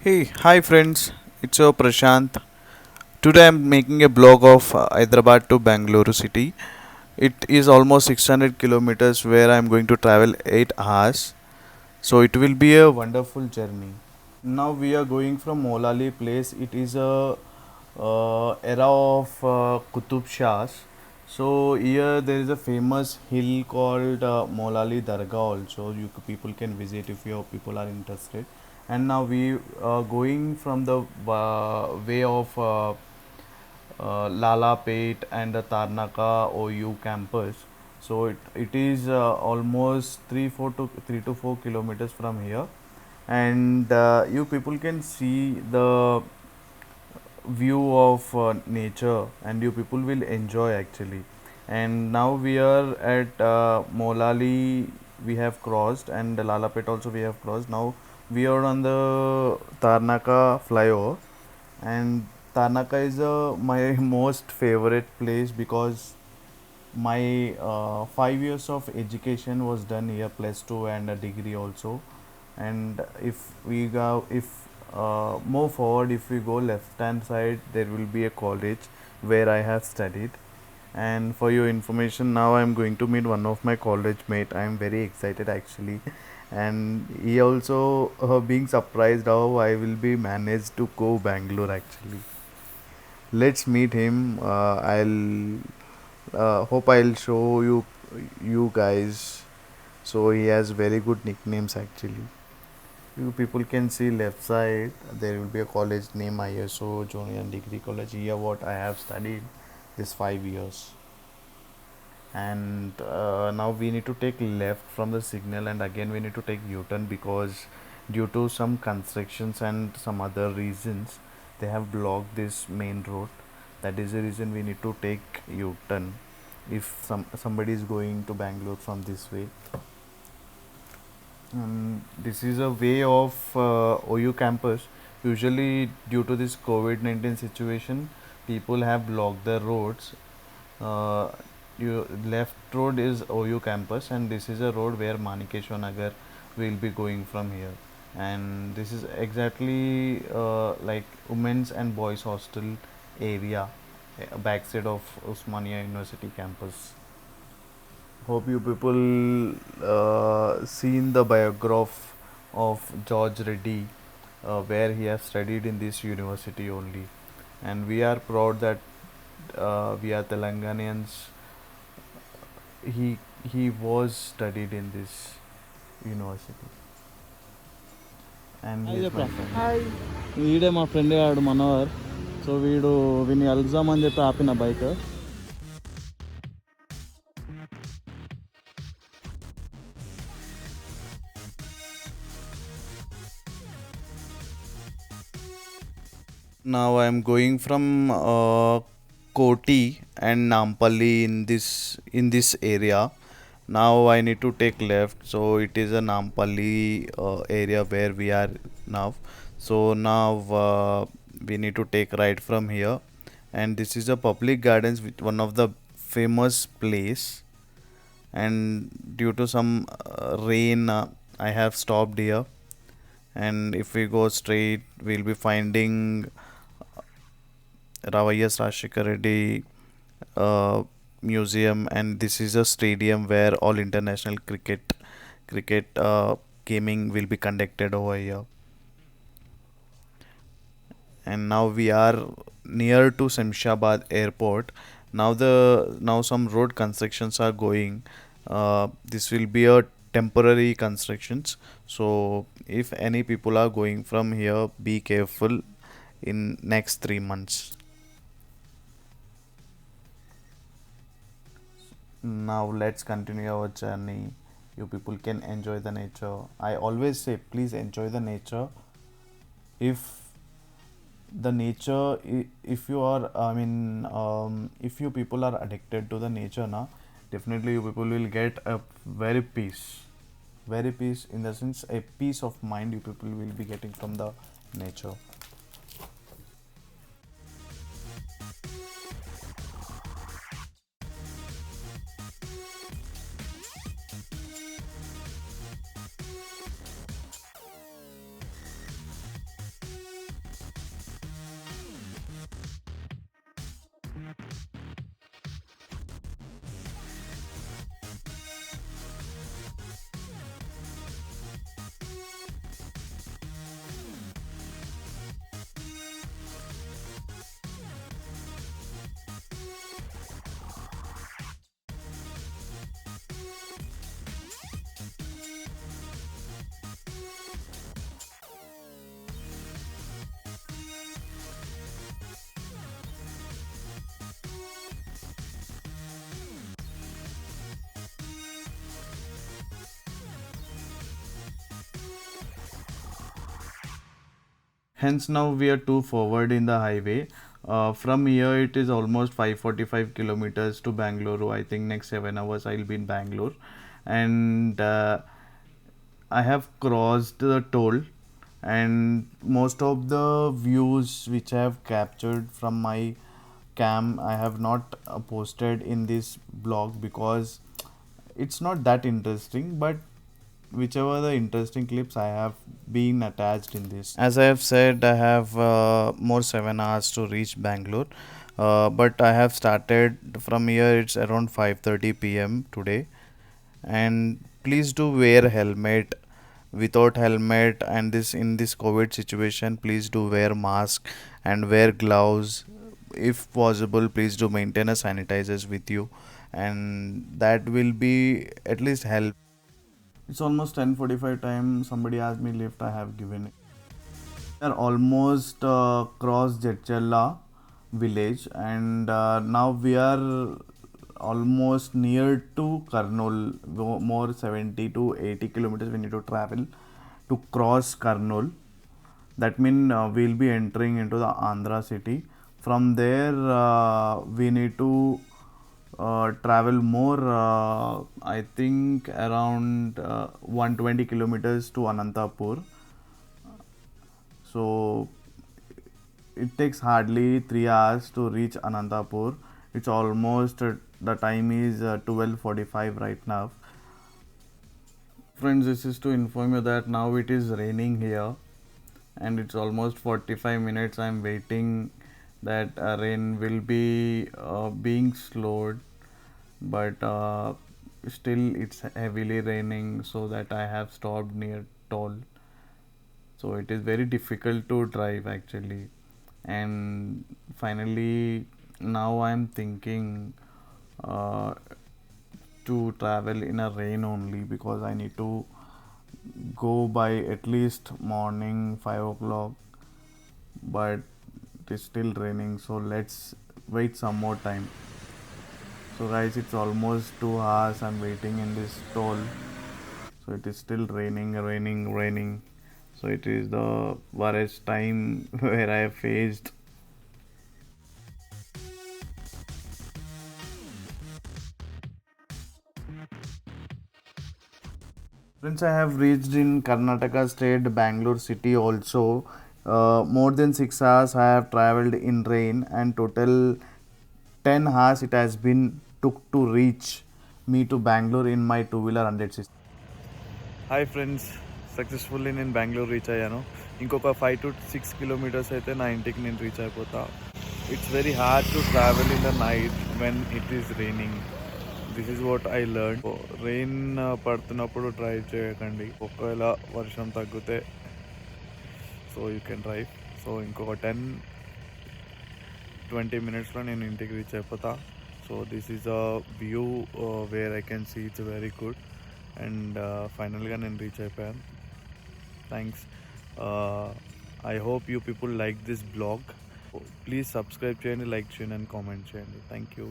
Hey, hi friends, it's your Prashant. Today I'm making a blog of Hyderabad to Bangalore city. It is almost 600 kilometers where I'm going to travel 8 hours. So it will be a wonderful journey. Now we are going from Molali place. It is a era of Qutub Shahs. So here there is a famous hill called Molali Dargah also. People can visit if your people are interested. And now we are going from the way of Lalapet and the Tarnaka OU campus. So it is almost 3 to 4 kilometers from here, and you people can see the view of nature, and you people will enjoy actually. And now we are at Molali, we have crossed, and Lalapet also we have crossed. Now we are on the Tarnaka flyover, and Tarnaka is my most favorite place because my 5 years of education was done here, plus two and a degree also. And if move forward, if we go left hand side, there will be a college where I have studied. And for your information, now I'm going to meet one of my college mate. I'm very excited actually, and he also being surprised how I will be managed to go Bangalore actually. Let's meet him. I'll hope I'll show you guys. So he has very good nicknames actually. You people can see left side. There will be a college name ISO Junior Degree College. Here what I have studied this 5 years. And now we need to take left from the signal, and again we need to take U-turn because due to some constructions and some other reasons they have blocked this main road. That is the reason we need to take U-turn if somebody is going to Bangalore from this way. This is a way of OU campus. Usually, due to this COVID 19 situation, people have blocked the roads. Uh, Left road is OU campus, and this is a road where Manikeshwar Nagar will be going from here. And this is exactly like women's and boys hostel area, backside of Osmania University campus. Hope you people seen the biography of George Reddy, where he has studied in this university only, and we are proud that we are Telanganians. He was studied in this university, and hi he is చెప్పరా. my friend. Hi. వీడే మా friend గాడు Manohar. So వీడిని కలుద్దామని చెప్పి ఆపిన bike. Now I am going from Koti and Nampally in this area. Now I need to take left, so it is a Nampally area where we are now. So now we need to take right from here, and this is a public gardens, with one of the famous place. And due to some rain, I have stopped here. And if we go straight, we'll be finding Ravayas Rashikar Reddy Museum, and this is a stadium where all international cricket gaming will be conducted over here. And now we are near to Samshabad Airport. Now some road constructions are going. This will be a temporary constructions. So if any people are going from here, be careful in next 3 months. Now let's continue our journey. You people can enjoy the nature. I always say, please enjoy the nature. If the nature, if you are, I mean, if you people are addicted to the nature, now definitely you people will get a very peace in the sense a peace of mind you people will be getting from the nature. Hence now we are too forward in the highway. From here it is almost 545 kilometers to Bangalore. I think next 7 hours I'll be in Bangalore. And I have crossed the toll, and most of the views which I have captured from my cam I have not posted in this blog because it's not that interesting, but whichever the interesting clips I have been attached in this. As I have said, I have more 7 hours to reach Bangalore. But I have started from here. It's around 5:30 p.m. today, and please do wear helmet. Without helmet and this in this COVID situation, please do wear mask and wear gloves. If possible, please do maintain a sanitizers with you, and that will be at least help. It's almost 10:45 time. Somebody asked me lift. I have given it. We are almost cross Jetchella village, and now we are almost near to Karnool. More 70 to 80 kilometers we need to travel to cross Karnool. That means we'll be entering into the Andhra city. From there, we need to travel more. I think around 120 kilometers to Anantapur. So it takes hardly 3 hours to reach Anantapur. It's almost the time is 12:45 right now. Friends, this is to inform you that now it is raining here, and it's almost 45 minutes. I'm waiting that rain will be being slowed, but still it's heavily raining, so that I have stopped near toll. So it is very difficult to drive actually. And finally now I'm thinking uh, to travel in a rain only, because I need to go by at least morning 5 o'clock, but it is still raining, so let's wait some more time. So guys, it's almost 2 hours I'm waiting in this toll. So it is still raining. So it is the worst time where I have faced. Friends, I have reached in Karnataka state, Bangalore city also. More than 6 hours I have traveled in rain, and total 10 hours it has been took to reach me to Bangalore in my two-wheeler 160. Hi friends, successfully నేను Bengaluru reach అయ్యాను. ఇంకొక 5 to 6 kilometers అయితే నా ఇంటికి నేను reach అయిపోతా. It's very hard to travel in the night when it is raining. This is what I learn. Rain పడుతున్నప్పుడు drive చేయకండి. ఒకవేళ వర్షం తగ్గితే so you can drive. So ఇంకొక 10-20 minutesలో నేను ఇంటికి రీచ్ అయిపోతా. So this is a view where I can see it's very good. And ఫైనల్గా నేను రీచ్ అయిపోయాను. Thanks. I hope you people like this blog. Please subscribe చేయండి, లైక్ చేయండి అండ్ కామెంట్ చేయండి. Thank you.